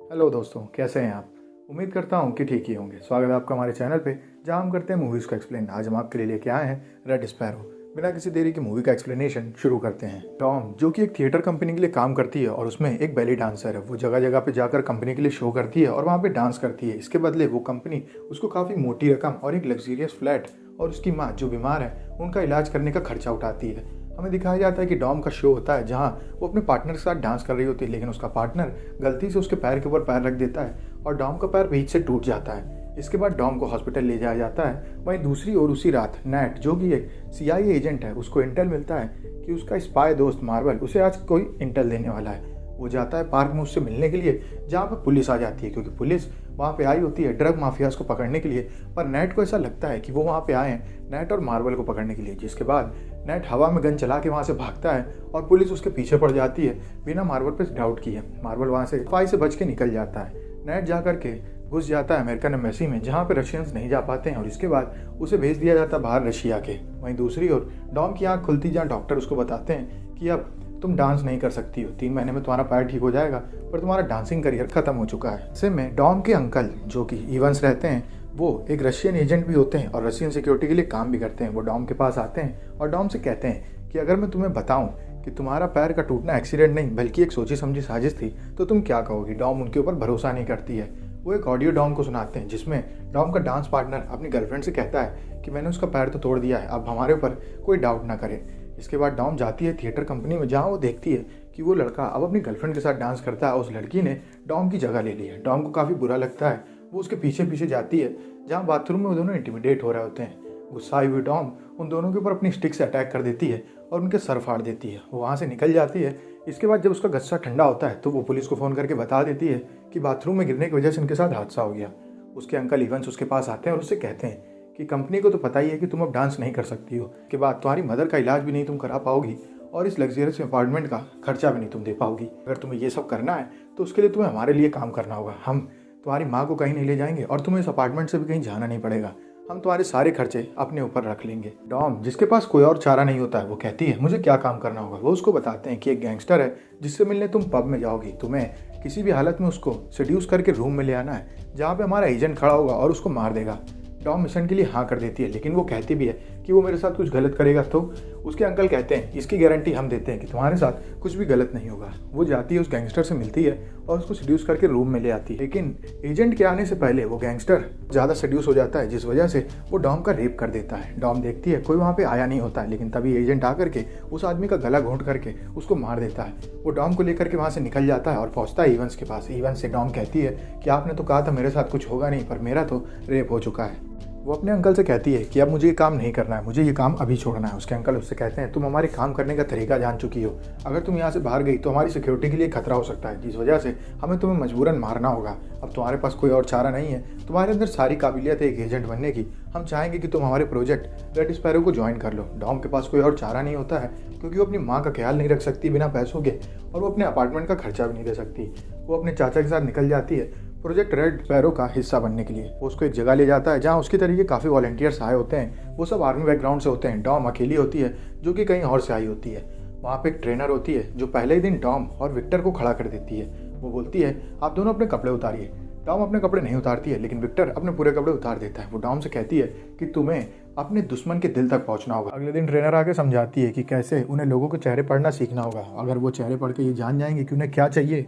Hello दोस्तों, कैसे हैं आप। उम्मीद करता हूँ कि ठीक ही होंगे। स्वागत है आपका हमारे चैनल पे, जहाँ हम करते हैं मूवीज़ का एक्सप्लेन। आज हम आपके लिए लेके आए हैं रेड स्पैरो। बिना किसी देरी की मूवी का एक्सप्लेनेशन शुरू करते हैं। टॉम, जो कि एक थिएटर कंपनी के लिए काम करती है और उसमें एक बेली डांसर है, वो जगह जगह पे जाकर कंपनी के लिए शो करती है और वहाँ पे डांस करती है। इसके बदले वो कंपनी उसको काफ़ी मोटी रकम और एक लग्जरियस फ्लैट और उसकी माँ जो बीमार है उनका इलाज करने का खर्चा उठाती है। हमें दिखाया जाता है कि डॉम का शो होता है जहाँ वो अपने पार्टनर के साथ डांस कर रही होती है, लेकिन उसका पार्टनर गलती से उसके पैर के ऊपर पैर रख देता है और डॉम का पैर बीच से टूट जाता है। इसके बाद डॉम को हॉस्पिटल ले जाया जाता है। वहीं दूसरी ओर उसी रात नेट, जो कि एक CIA एजेंट है, उसको इंटेल मिलता है कि उसका स्पाई दोस्त मार्वल उसे आज कोई इंटेल देने वाला है। वो जाता है पार्क में उससे मिलने के लिए, जहाँ पर पुलिस आ जाती है, क्योंकि पुलिस वहाँ पे आई होती है ड्रग माफियाज को पकड़ने के लिए। पर नेट को ऐसा लगता है कि वो वहाँ पे आए हैं नेट और मार्वल को पकड़ने के लिए। जिसके बाद नेट हवा में गन चला के वहाँ से भागता है और पुलिस उसके पीछे पड़ जाती है बिना मार्वल पे डाउट किए। मार्वल वहाँ से फाई से बच के निकल जाता है। नेट जा करके घुस जाता है अमेरिकन एम्बेसी में, जहाँ पे रशियंस नहीं जा पाते हैं, और इसके बाद उसे भेज दिया जाता है बाहर रशिया के। वहीं दूसरी ओर डॉम की आँख खुलती, जहाँ डॉक्टर उसको बताते हैं कि अब तुम डांस नहीं कर सकती हो, 3 महीने में तुम्हारा पैर ठीक हो जाएगा, पर तुम्हारा डांसिंग करियर खत्म हो चुका है। ऐसे में डॉम के अंकल, जो कि इवंस रहते हैं, वो एक रशियन एजेंट भी होते हैं और रशियन सिक्योरिटी के लिए काम भी करते हैं। वो डॉम के पास आते हैं और डॉम से कहते हैं कि अगर मैं तुम्हें बताऊं कि तुम्हारा पैर का टूटना एक्सीडेंट नहीं बल्कि एक सोची समझी साजिश थी, तो तुम क्या कहोगी। डॉम उनके ऊपर भरोसा नहीं करती है। वो एक ऑडियो डॉम को सुनाते हैं, जिसमें डॉम का डांस पार्टनर अपनी गर्लफ्रेंड से कहता है कि मैंने उसका पैर तो तोड़ दिया है, अब हमारे ऊपर कोई डाउट ना करे। इसके बाद डॉम जाती है थिएटर कंपनी में, जहाँ वो देखती है कि वो लड़का अब अपनी गर्लफ्रेंड के साथ डांस करता है। उस लड़की ने डॉम की जगह ले ली है। डॉम को काफ़ी बुरा लगता है। वो उसके पीछे पीछे जाती है, जहाँ बाथरूम में वो दोनों इंटिमिडेट हो रहे होते हैं। गुस्सा हुई डॉम उन दोनों के ऊपर अपनी स्टिक से अटैक कर देती है और उनके सर फाड़ देती है। वो वहाँ से निकल जाती है। इसके बाद जब उसका गुस्सा ठंडा होता है तो वो पुलिस को फ़ोन करके बता देती है कि बाथरूम में गिरने की वजह से उनके साथ हादसा हो गया। उसके अंकल इवंस उसके पास आते हैं और उससे कहते हैं कि कंपनी को तो पता ही है कि तुम अब डांस नहीं कर सकती हो, के बाद तुम्हारी मदर का इलाज भी नहीं तुम करा पाओगी और इस लग्जरियस अपार्टमेंट का खर्चा भी नहीं तुम दे पाओगी। अगर तुम्हें ये सब करना है तो उसके लिए तुम्हें हमारे लिए काम करना होगा। हम तुम्हारी माँ को कहीं नहीं ले जाएंगे और तुम्हें इस अपार्टमेंट से भी कहीं जाना नहीं पड़ेगा। हम तुम्हारे सारे खर्चे अपने ऊपर रख लेंगे। डॉम, जिसके पास कोई और चारा नहीं होता है, वो कहती है मुझे क्या काम करना होगा। वो उसको बताते हैं कि एक गैंगस्टर है जिससे मिलने तुम पब में जाओगी। तुम्हें किसी भी हालत में उसको सेड्यूस करके रूम में ले आना है, जहाँ पे हमारा एजेंट खड़ा होगा और उसको मार देगा। टॉम मिशन के लिए हाँ कर देती है, लेकिन वो कहती भी है कि वो मेरे साथ कुछ गलत करेगा तो उसके अंकल कहते हैं इसकी गारंटी हम देते हैं कि तुम्हारे साथ कुछ भी गलत नहीं होगा। वो जाती है, उस गैंगस्टर से मिलती है और उसको सेड्यूस करके रूम में ले आती है। लेकिन एजेंट के आने से पहले वो गैंगस्टर ज़्यादा सेड्यूस हो जाता है, जिस वजह से वो डॉम का रेप कर देता है। डॉम देखती है कोई वहाँ पे आया नहीं होता है, लेकिन तभी एजेंट आकर के उस आदमी का गला घोंट करके उसको मार देता है। वो डॉम को लेकर के वहाँ से निकल जाता है और पहुँचता है इवंस के पास। इवंस से डॉम कहती है कि आपने तो कहा था मेरे साथ कुछ होगा नहीं, पर मेरा तो रेप हो चुका है। वो अपने अंकल से कहती है कि अब मुझे ये काम नहीं करना है, मुझे ये काम अभी छोड़ना है। उसके अंकल उससे कहते हैं तुम हमारे काम करने का तरीका जान चुकी हो, अगर तुम यहाँ से बाहर गई तो हमारी सिक्योरिटी के लिए खतरा हो सकता है, जिस वजह से हमें तुम्हें मजबूरन मारना होगा। अब तुम्हारे पास कोई और चारा नहीं है, तुम्हारे अंदर सारी काबिलियत है एक एजेंट बनने की। हम चाहेंगे कि तुम हमारे प्रोजेक्ट रेड स्पैरो को ज्वाइन कर लो। डॉम के पास कोई और चारा नहीं होता है, क्योंकि वो अपनी माँ का ख्याल नहीं रख सकती बिना पैसों के, और वो अपने अपार्टमेंट का खर्चा भी नहीं दे सकती। वो अपने चाचा के साथ निकल जाती है प्रोजेक्ट रेड स्पैरो का हिस्सा बनने के लिए। वो उसको एक जगह ले जाता है जहाँ उसकी तरीके काफ़ी वॉलंटियर्स आए होते हैं। वो सब आर्मी बैकग्राउंड से होते हैं। डॉम अकेली होती है जो कि कहीं और से आई होती है। वहाँ पे एक ट्रेनर होती है जो पहले ही दिन डॉम और विक्टर को खड़ा कर देती है। वो बोलती है आप दोनों अपने कपड़े उतारिए। डॉम अपने कपड़े नहीं उतारती है, लेकिन विक्टर अपने पूरे कपड़े उतार देता है। वो डॉम से कहती है कि तुम्हें अपने दुश्मन के दिल तक पहुंचना होगा। अगले दिन ट्रेनर आके समझाती है कि कैसे उन्हें लोगों के चेहरे पढ़ना सीखना होगा। अगर वो चेहरे पढ़ के ये जान जाएंगे कि उन्हें क्या चाहिए,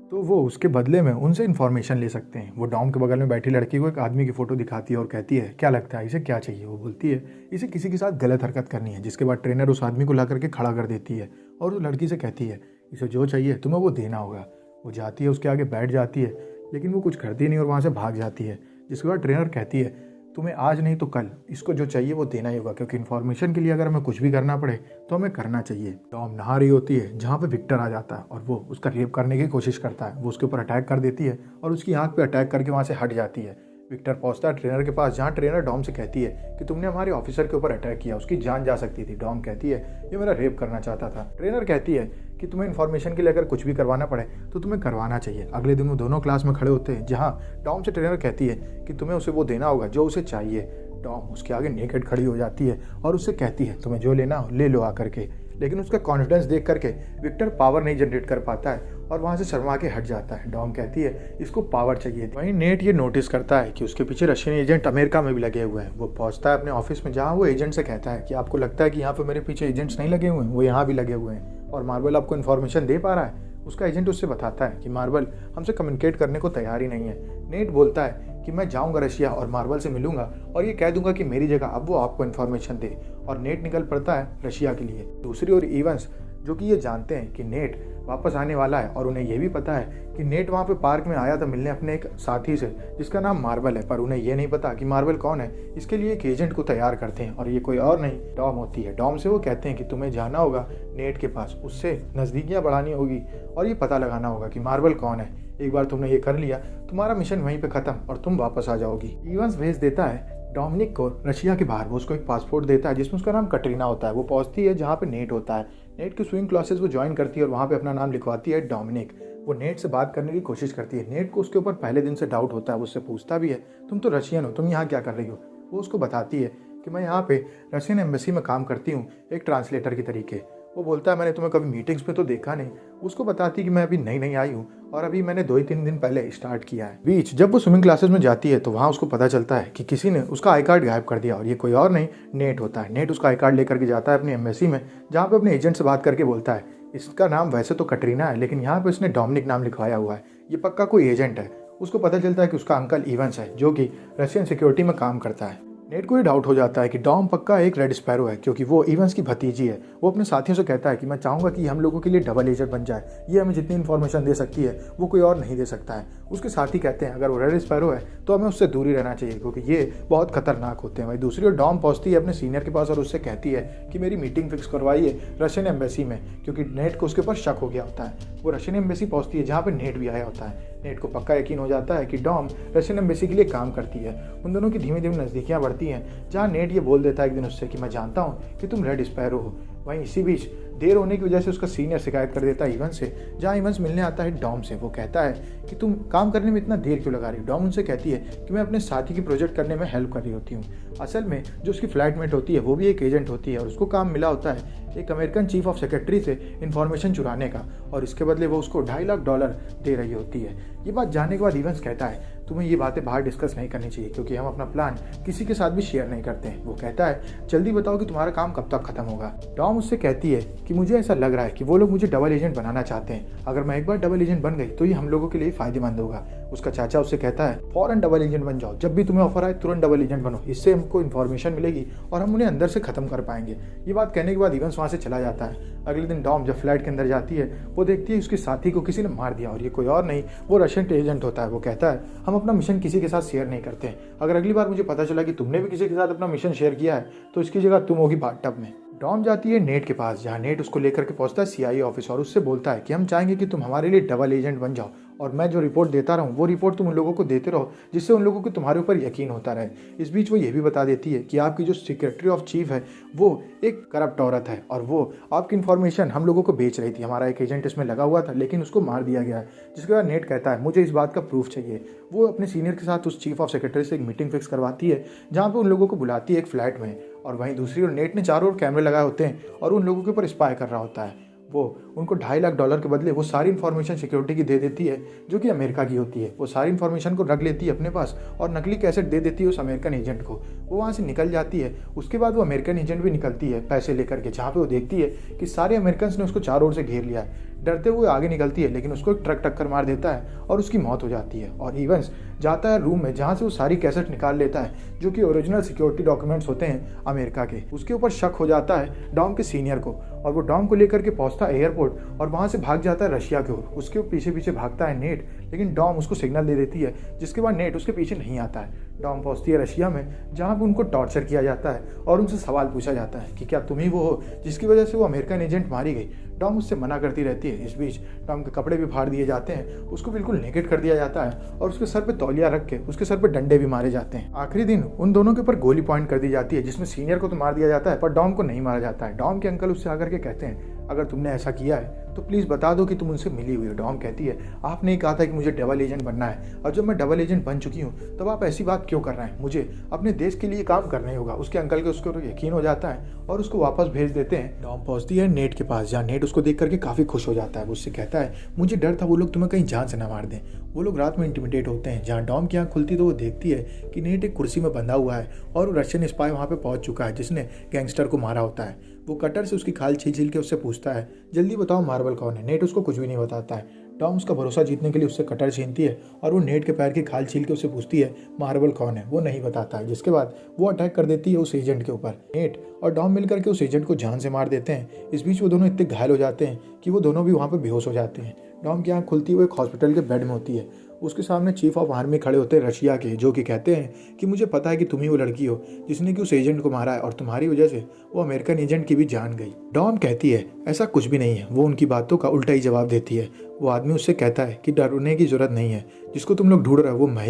तो वो उसके बदले में उनसे इन्फॉर्मेशन ले सकते हैं। वो डॉम के बगल में बैठी लड़की को एक आदमी की फ़ोटो दिखाती है और कहती है क्या लगता है इसे क्या चाहिए। वो बोलती है इसे किसी के साथ गलत हरकत करनी है। जिसके बाद ट्रेनर उस आदमी को ला करके खड़ा कर देती है और उस लड़की से कहती है इसे जो चाहिए तुम्हें वो देना होगा। वो जाती है, उसके आगे बैठ जाती है, लेकिन वो कुछ करती नहीं और वहाँ से भाग जाती है। जिसके बाद ट्रेनर कहती है तुम्हें आज नहीं तो कल इसको जो चाहिए वो देना ही होगा, क्योंकि इन्फॉर्मेशन के लिए अगर हमें कुछ भी करना पड़े तो हमें करना चाहिए। टॉम नहा रही होती है जहाँ पे विक्टर आ जाता है और वो उसका रेप करने की कोशिश करता है। वो उसके ऊपर अटैक कर देती है और उसकी आंख पे अटैक करके वहाँ से हट जाती है। विक्टर पहुंचता है ट्रेनर के पास, जहाँ ट्रेनर डॉम से कहती है कि तुमने हमारे ऑफिसर के ऊपर अटैक किया, उसकी जान जा सकती थी। डॉम कहती है ये मेरा रेप करना चाहता था। ट्रेनर कहती है कि तुम्हें इन्फॉर्मेशन के लिए अगर कुछ भी करवाना पड़े तो तुम्हें करवाना चाहिए। अगले दिन वो दोनों क्लास में खड़े होते हैं, जहाँ डॉम से ट्रेनर कहती है कि तुम्हें उसे वो देना होगा जो उसे चाहिए। डॉम उसके आगे नेकेड खड़ी हो जाती है और उससे कहती है तुम्हें जो लेना हो ले लो आकर के। लेकिन उसका कॉन्फिडेंस देख करके विक्टर पावर नहीं जनरेट कर पाता है और वहाँ से शर्मा के हट जाता है। डॉम कहती है इसको पावर चाहिए। वहीं नेट ये नोटिस करता है कि उसके पीछे रशियन एजेंट अमेरिका में भी लगे हुए हैं। वो पहुंचता है अपने ऑफिस में, जहाँ वो एजेंट से कहता है कि आपको लगता है कि यहाँ पे मेरे पीछे एजेंट्स नहीं लगे हुए हैं, वो यहाँ भी लगे हुए हैं और मार्वल आपको इन्फॉर्मेशन दे पा रहा है। उसका एजेंट उससे बताता है कि मार्वल हमसे कम्युनिकेट करने को तैयार ही नहीं है। नेट बोलता है कि मैं जाऊंगा रशिया और मार्वल से मिलूंगा और ये कह दूंगा कि मेरी जगह अब वो आपको इन्फॉर्मेशन दे, और नेट निकल पड़ता है रशिया के लिए। दूसरी ओर इवंस, जो कि ये जानते हैं कि नेट वापस आने वाला है और उन्हें यह भी पता है कि नेट वहाँ पे पार्क में आया था मिलने अपने एक साथी से जिसका नाम मार्वल है, पर उन्हें यह नहीं पता कि मार्वल कौन है। इसके लिए एक एजेंट को तैयार करते हैं और ये कोई और नहीं डॉम होती है। डॉम से वो कहते हैं कि तुम्हें जाना होगा नेट के पास, उससे नज़दीकियाँ बढ़ानी होगी और ये पता लगाना होगा कि मार्वल कौन है। एक बार तुमने ये कर लिया, तुम्हारा मिशन वहीं पे खत्म और तुम वापस आ जाओगी। इवंस भेज देता है डोमिनिक को रशिया के बाहर। वो उसको एक पासपोर्ट देता है जिसमें उसका नाम कटरीना होता है। वो पहुंचती है जहाँ पे नेट होता है। नेट की स्विमिंग क्लासेस वो ज्वाइन करती है और वहाँ पे अपना नाम लिखवाती है डोमिनिक। वो नेट से बात करने की कोशिश करती है। नेट को उसके ऊपर पहले दिन से डाउट होता है। वो उससे पूछता भी है तुम तो रशियन हो, तुम यहाँ क्या कर रही हो। वो उसको बताती है कि मैं यहाँ पे रशियन एम्बेसी में काम करती हूँ एक ट्रांसलेटर की तरीके। वो बोलता है मैंने तुम्हें कभी मीटिंग्स में तो देखा नहीं। उसको बताती है कि मैं अभी नई आई हूँ और अभी मैंने 2-3 दिन पहले स्टार्ट किया है। बीच जब वो स्विमिंग क्लासेस में जाती है तो वहाँ उसको पता चलता है कि किसी ने उसका आई कार्ड गायब कर दिया और ये कोई और नहीं नेट होता है। नेट उसका आई कार्ड लेकर के जाता है अपनी एम्बेसी में, जहाँ पे अपने एजेंट से बात करके बोलता है इसका नाम वैसे तो कटरीना है लेकिन यहाँ पे उसने डोमिनिक नाम लिखवाया हुआ है, ये पक्का कोई एजेंट है। उसको पता चलता है कि उसका अंकल इवंस है जो कि रशियन सिक्योरिटी में काम करता है। नेट को ये डाउट हो जाता है कि डॉम पक्का एक रेड स्पैरो है क्योंकि वो इवंस की भतीजी है। वो अपने साथियों से कहता है कि मैं चाहूँगा कि हम लोगों के लिए डबल एजेंट बन जाए, ये हमें जितनी इन्फॉर्मेशन दे सकती है वो कोई और नहीं दे सकता है। उसके साथी कहते हैं अगर वो रेड स्पैरो है तो हमें उससे दूरी रहना चाहिए क्योंकि ये बहुत खतरनाक होते हैं। वही दूसरी ओर डॉम पहुंचती है अपने सीनियर के पास और उससे कहती है कि मेरी मीटिंग फिक्स करवाइए रशियन एम्बेसी में, क्योंकि नेट को उसके ऊपर शक हो गया होता है। वो रशियन एम्बेसी पहुंचती है जहाँ पे नेट भी आया होता है। नेट को पक्का यकीन हो जाता है कि डॉम रशियन एम्बेसी के लिए काम करती है। उन दोनों की धीमे धीमे नज़दीकियाँ बढ़ती हैं, जहाँ नेट ये बोल देता है एक दिन उससे कि मैं जानता हूँ कि तुम रेड स्पैरो हो। वहीं इसी बीच देर होने की वजह से उसका सीनियर शिकायत कर देता है इवंस से, जहाँ इवंस मिलने आता है डॉम से। वो कहता है कि तुम काम करने में इतना देर क्यों लगा रही हो। डॉम उनसे कहती है कि मैं अपने साथी की प्रोजेक्ट करने में हेल्प कर रही होती हूँ। असल में जो उसकी फ्लैटमेट होती है वो भी एक एजेंट होती है और उसको काम मिला होता है एक अमेरिकन चीफ ऑफ सेक्रेटरी से इन्फॉर्मेशन चुराने का, और इसके बदले वो उसको $2.5 लाख दे रही होती है। ये बात जानने के बाद इवंस कहता है तुम्हें ये बातें बाहर डिस्कस नहीं करनी चाहिए क्योंकि हम अपना प्लान किसी के साथ भी शेयर नहीं करते हैं। वो कहता है जल्दी बताओ कि तुम्हारा काम कब तक खत्म होगा। डॉम उससे कहती है कि मुझे ऐसा लग रहा है कि वो लोग मुझे डबल एजेंट बनाना चाहते हैं। अगर मैं एक बार डबल एजेंट बन गई तो ये हम लोगों के लिए फायदेमंद होगा। उसका चाचा उससे कहता है फौरन डबल एजेंट बन जाओ, जब भी तुम्हें ऑफर आए तुरंत डबल एजेंट बनो, इससे हमको इन्फॉर्मेशन मिलेगी और हम उन्हें अंदर से खत्म कर पाएंगे। ये बात कहने के बाद इवंस वहाँ से चला जाता है। अगले दिन डॉम जब फ्लैट के अंदर जाती है वो देखती है उसके साथी को किसी ने मार दिया और ये कोई और नहीं वो रशियन एजेंट होता है। वो कहता है हम अपना मिशन किसी के साथ शेयर नहीं करते, अगर अगली बार मुझे पता चला कि तुमने भी किसी के साथ अपना मिशन शेयर किया है तो इसकी जगह तुम होगी बाथटब में। डॉम जाती है नेट के पास, जहाँ नेट उसको लेकर के पहुंचता है CIA ऑफिस और उससे बोलता है कि हम चाहेंगे कि तुम हमारे लिए डबल एजेंट बन जाओ और मैं जो रिपोर्ट देता रहूं वो रिपोर्ट तुम उन लोगों को देते रहो जिससे उन लोगों को तुम्हारे ऊपर यकीन होता रहे। इस बीच वो ये भी बता देती है कि आपकी जो सेक्रेटरी ऑफ चीफ है वो एक करप्ट औरत है और वो आपकी इन्फॉर्मेशन हम लोगों को बेच रही थी। हमारा एक एजेंट इसमें लगा हुआ था लेकिन उसको मार दिया गया है। जिसके बाद नेट कहता है मुझे इस बात का प्रूफ चाहिए। वो अपने सीनियर के साथ उस चीफ ऑफ सेक्रेटरी से एक मीटिंग फिक्स करवाती है जहाँ पे उन लोगों को बुलाती है एक फ्लैट में, और वहीं दूसरी ओर नेट ने चारों ओर कैमरे लगाए होते हैं और उन लोगों के ऊपर स्पाई कर रहा होता है। वो उनको $2.5 लाख के बदले वो सारी इन्फॉर्मेशन सिक्योरिटी की दे देती है जो कि अमेरिका की होती है। वो सारी इन्फॉर्मेशन को रख लेती है अपने पास और नकली कैसेट दे देती है उस अमेरिकन एजेंट को। वो वहाँ से निकल जाती है। उसके बाद वो अमेरिकन एजेंट भी निकलती है पैसे लेकर के, जहाँ पे वो देखती है कि सारे अमेरिकन ने उसको चारों ओर से घेर लिया है। डरते हुए आगे निकलती है लेकिन उसको एक ट्रक टक्कर मार देता है और उसकी मौत हो जाती है। और इवंस जाता है रूम में जहाँ से वो सारी कैसेट निकाल लेता है जो कि ओरिजिनल सिक्योरिटी डॉक्यूमेंट्स होते हैं अमेरिका के। उसके ऊपर शक हो जाता है डॉम के सीनियर को और वो डॉम को लेकर के पहुंचता है एयरपोर्ट और वहाँ से भाग जाता है रशिया की ओर। उसके पीछे पीछे भागता है नेट, लेकिन डॉम उसको सिग्नल दे देती है जिसके बाद नेट उसके पीछे नहीं आता है। डॉम पहुंचती है रशिया में जहाँ पर उनको टॉर्चर किया जाता है और उनसे सवाल पूछा जाता है कि क्या तुम ही वो हो जिसकी वजह से वो अमेरिकन एजेंट मारी गई। डॉम उससे मना करती रहती है। इस बीच डॉम के कपड़े भी फाड़ दिए जाते हैं, उसको बिल्कुल नेकेड कर दिया जाता है और उसके सर पे तौलिया रख के उसके सर पे डंडे भी मारे जाते हैं। आखिरी दिन उन दोनों के ऊपर गोली पॉइंट कर दी जाती है जिसमें सीनियर को तो मार दिया जाता है पर डॉम को नहीं मारा जाता है। डॉम के अंकल उससे आकर के कहते हैं अगर तुमने ऐसा किया है तो प्लीज़ बता दो कि तुम उनसे मिली हुई हो। डॉम कहती है आपने ही कहा था कि मुझे डबल एजेंट बनना है, और जब मैं डबल एजेंट बन चुकी हूँ तब आप ऐसी बात क्यों कर रहे हैं? मुझे अपने देश के लिए काम करना ही होगा। उसके अंकल के उसको यकीन हो जाता है और उसको वापस भेज देते हैं। डॉम पहुँचती है नेट के पास, जहाँ नेट उसको देख करके काफ़ी खुश हो जाता है। वो उससे कहता है मुझे डर था वो लोग तुम्हें कहीं जान से ना मार दें। वो लोग रात में इंटिमिडेट होते हैं। जहाँ डॉम की आँख खुलती तो वो देखती है कि नेट एक कुर्सी में बंधा हुआ है और वो रशियन स्पाई वहाँ पे पहुँच चुका है जिसने गैंगस्टर को मारा होता है। वो कटर से उसकी खाल छील छील के उससे पूछता है जल्दी बताओ मार्बल कौन है। नेट उसको कुछ भी नहीं बताता है। टॉम उसका भरोसा जीतने के लिए उससे कटर छीनती है और वो नेट के पैर की खाल छील के उससे पूछती है मार्बल कौन है। वो नहीं बताता है, जिसके बाद वो अटैक कर देती है उस एजेंट के ऊपर। नेट और डॉम मिलकर के उस एजेंट को जान से मार देते हैं। इस बीच वो दोनों इतने घायल हो जाते हैं कि वो दोनों भी वहाँ पर बेहोश हो जाते हैं। डॉम की आँख खुलती है, वो एक हॉस्पिटल के बेड में होती है। उसके सामने चीफ ऑफ आर्मी खड़े होते हैं रशिया के, जो कि कहते हैं कि मुझे पता है कि तुम ही वो लड़की हो जिसने कि उस एजेंट को मारा है और तुम्हारी वजह से वो अमेरिकन एजेंट की भी जान गई। डॉम कहती है ऐसा कुछ भी नहीं है। वो उनकी बातों का उल्टा ही जवाब देती है। वो आदमी उससे कहता है कि डरने की जरूरत नहीं है, जिसको तुम लोग ढूंढ रहे हो वो मैं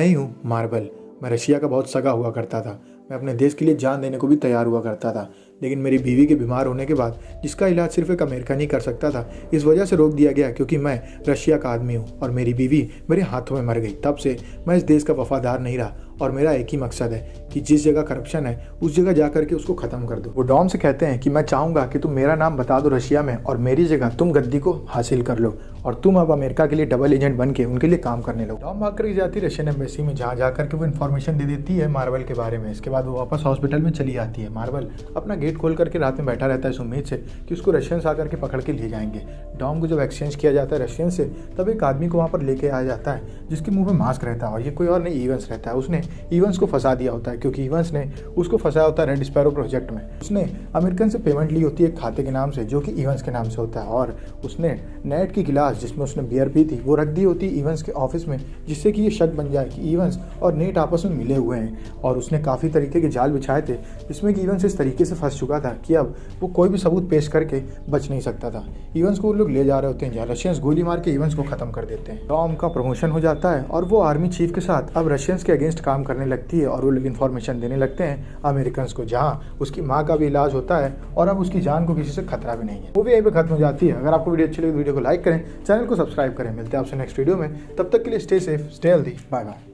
ही हूँ मार्बल। मैं रशिया का बहुत सगा हुआ करता था। मैं अपने देश के लिए जान देने को भी तैयार हुआ करता था, लेकिन मेरी बीवी के बीमार होने के बाद, जिसका इलाज सिर्फ एक अमेरिकन ही कर सकता था, इस वजह से रोक दिया गया क्योंकि मैं रशिया का आदमी हूँ और मेरी बीवी मेरे हाथों में मर गई। तब से मैं इस देश का वफादार नहीं रहा और मेरा एक ही मकसद है कि जिस जगह करप्शन है उस जगह जा करके उसको ख़त्म कर दो। वो डॉम से कहते हैं कि मैं चाहूँगा कि तुम मेरा नाम बता दो रशिया में और मेरी जगह तुम गद्दी को हासिल कर लो और तुम अब अमेरिका के लिए डबल एजेंट बन के उनके लिए काम करने लगो। डॉम भाग कर जाती है रशियन एम्बेसी में, जहाँ जाकर के वो इन्फॉर्मेशन दे देती है मार्बल के बारे में। इसके बाद वो वापस हॉस्पिटल में चली आती है। मार्बल अपना गेट खोल करके रात में बैठा रहता है इस उम्मीद से कि उसको रशियंस आकर के पकड़ के ले जाएंगे। डॉम को जब एक्सचेंज किया जाता है रशियन से, तब एक आदमी को वहाँ पर लेके आ जाता है जिसके मुंह में मास्क रहता है और ये कोई और नहीं इवंस रहता है। उसने इवंस को फंसा दिया होता है क्योंकि इवंस ने उसको फंसाया होता है रेड स्पैरो प्रोजेक्ट में। उसने अमेरिकन से पेमेंट ली होती है एक खाते के नाम से जो कि इवंस के नाम से होता है, और उसने नेट की गिलास जिसमें उसने बियर पी थी वो रख दी होती है इवंस के ऑफिस में, जिससे कि ये शक बन जाए कि इवंस और नेट आपस में मिले हुए हैं। और उसने काफ़ी तरीके के जाल बिछाए थे जिसमें कि इवंस इस तरीके से फंस चुका था कि अब वो कोई भी सबूत पेश करके बच नहीं सकता था। इवंस को वो लोग ले जा रहे होते हैं जहाँ रशियंस गोली मार के इवंस को खत्म कर देते हैं। टॉम का प्रमोशन हो जाता है और वो आर्मी चीफ के साथ अब रशियंस के अगेंस्ट काम करने लगती है और वो लोग इन्फॉर्मेशन देने लगते हैं अमेरिकन्स को, जहाँ उसकी माँ का भी इलाज होता है और अब उसकी जान को किसी से खतरा भी नहीं है। वो भी यहीं पे खत्म हो जाती है। अगर आपको वीडियो अच्छी लगी वीडियो को लाइक करें, चैनल को सब्सक्राइब करें। मिलते हैं आपसे नेक्स्ट वीडियो में, तब तक के लिए stay safe, stay healthy, bye bye.